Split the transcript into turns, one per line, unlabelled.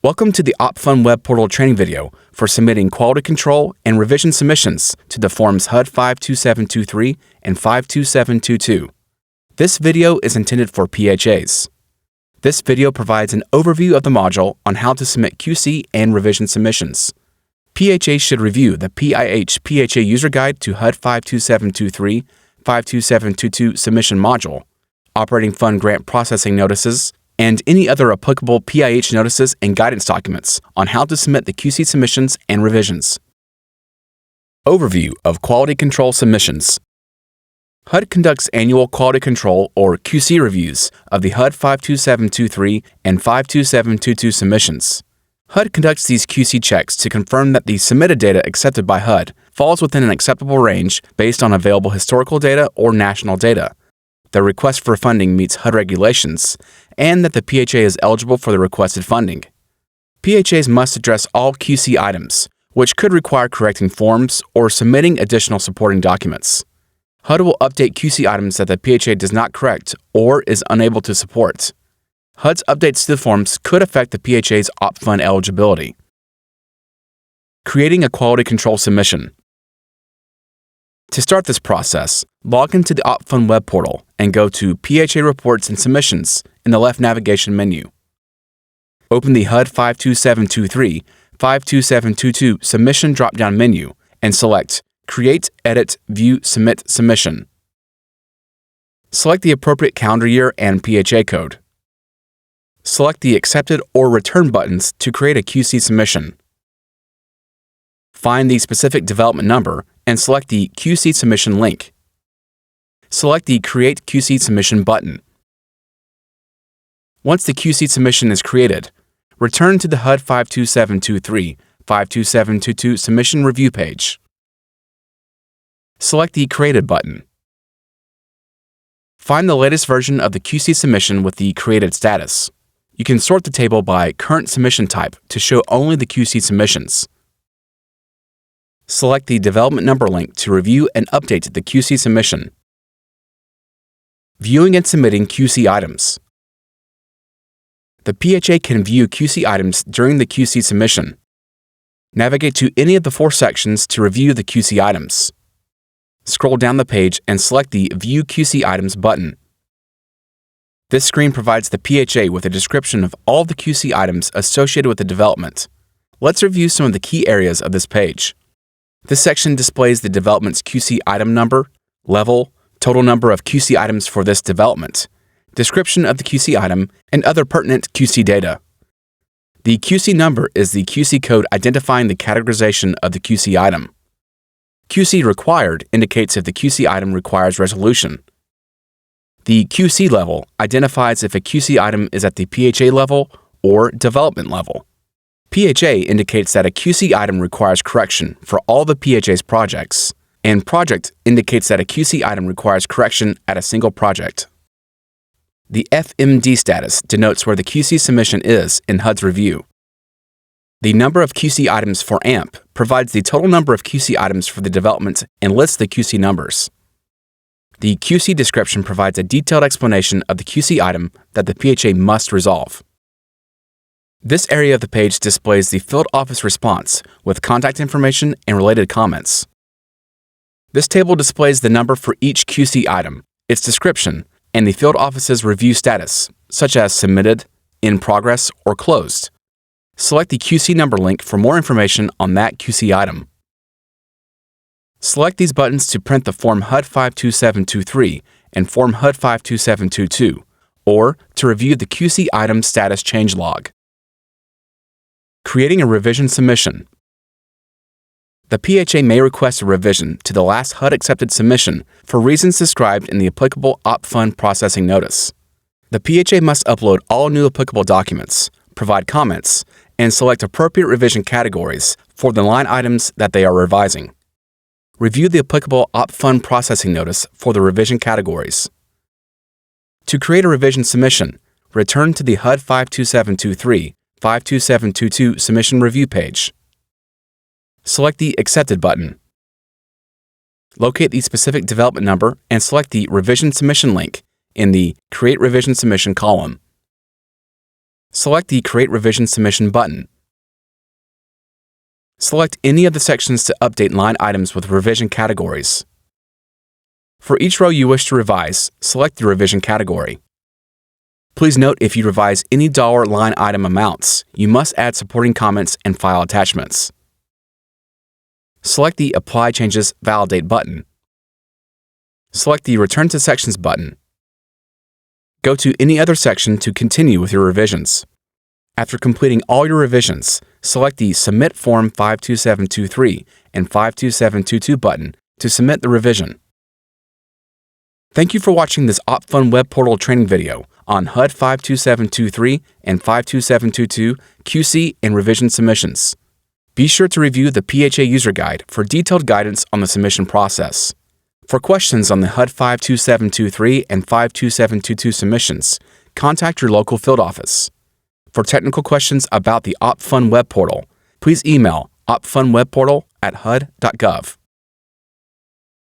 Welcome to the OpFun Web Portal training video for submitting quality control and revision submissions to the forms HUD-52723 and 52722. This video is intended for PHAs. This video provides an overview of the module on how to submit QC and revision submissions. PHAs should review the PHA User Guide to HUD-52723, 52722 Submission Module, Operating Fund Grant Processing Notices, and any other applicable PIH notices and guidance documents on how to submit the QC submissions and revisions. Overview of Quality Control Submissions. HUD conducts annual quality control or QC reviews of the HUD-52723 and 52722 submissions. HUD conducts these QC checks to confirm that the submitted data accepted by HUD falls within an acceptable range based on available historical data or national data, the request for funding meets HUD regulations, and that the PHA is eligible for the requested funding. PHAs must address all QC items, which could require correcting forms or submitting additional supporting documents. HUD will update QC items that the PHA does not correct or is unable to support. HUD's updates to the forms could affect the PHA's OpFund eligibility. Creating a quality control submission. To start this process, log into the OpFun web portal and go to PHA Reports and Submissions in the left navigation menu. Open the HUD-52723, 52722 Submission drop-down menu and select Create, Edit, View, Submit, Submission. Select the appropriate calendar year and PHA code. Select the Accepted or Return buttons to create a QC submission. Find the specific development number and select the QC Submission link. Select the Create QC Submission button. Once the QC submission is created, return to the HUD-52723, 52722 Submission Review page. Select the Created button. Find the latest version of the QC submission with the created status. You can sort the table by current submission type to show only the QC submissions. Select the development number link to review and update the QC submission. Viewing and submitting QC items. The PHA can view QC items during the QC submission. Navigate to any of the 4 sections to review the QC items. Scroll down the page and select the View QC Items button. This screen provides the PHA with a description of all the QC items associated with the development. Let's review some of the key areas of this page. This section displays the development's QC item number, level, total number of QC items for this development, description of the QC item, and other pertinent QC data. The QC number is the QC code identifying the categorization of the QC item. QC required indicates if the QC item requires resolution. The QC level identifies if a QC item is at the PHA level or development level. PHA indicates that a QC item requires correction for all the PHA's projects, and project indicates that a QC item requires correction at a single project. The FMD status denotes where the QC submission is in HUD's review. The number of QC items for AMP provides the total number of QC items for the development and lists the QC numbers. The QC description provides a detailed explanation of the QC item that the PHA must resolve. This area of the page displays the field office response with contact information and related comments. This table displays the number for each QC item, its description, and the field office's review status, such as submitted, in progress, or closed. Select the QC number link for more information on that QC item. Select these buttons to print the Form HUD-52723 and Form HUD-52722, or to review the QC item status change log. Creating a revision submission. The PHA may request a revision to the last HUD-accepted submission for reasons described in the applicable OpFund processing notice. The PHA must upload all new applicable documents, provide comments, and select appropriate revision categories for the line items that they are revising. Review the applicable OpFund processing notice for the revision categories. To create a revision submission, return to the HUD-52723, 52722 Submission Review page. Select the Accepted button. Locate the specific development number and select the Revision Submission link in the Create Revision Submission column. select the Create Revision Submission button. Select any of the sections to update line items with revision categories. For each row you wish to revise, select the revision category. Please note if you revise any dollar line item amounts, you must add supporting comments and file attachments. Select the Apply Changes Validate button. Select the Return to Sections button. Go to any other section to continue with your revisions. After completing all your revisions, select the Submit Form 52723 and 52722 button to submit the revision. Thank you for watching this OpFun web portal training video on HUD-52723 and 52722 QC and revision submissions. Be sure to review the PHA user guide for detailed guidance on the submission process. For questions on the HUD-52723 and 52722 submissions, contact your local field office. For technical questions about the OpFun web portal, please email opfunwebportal@hud.gov.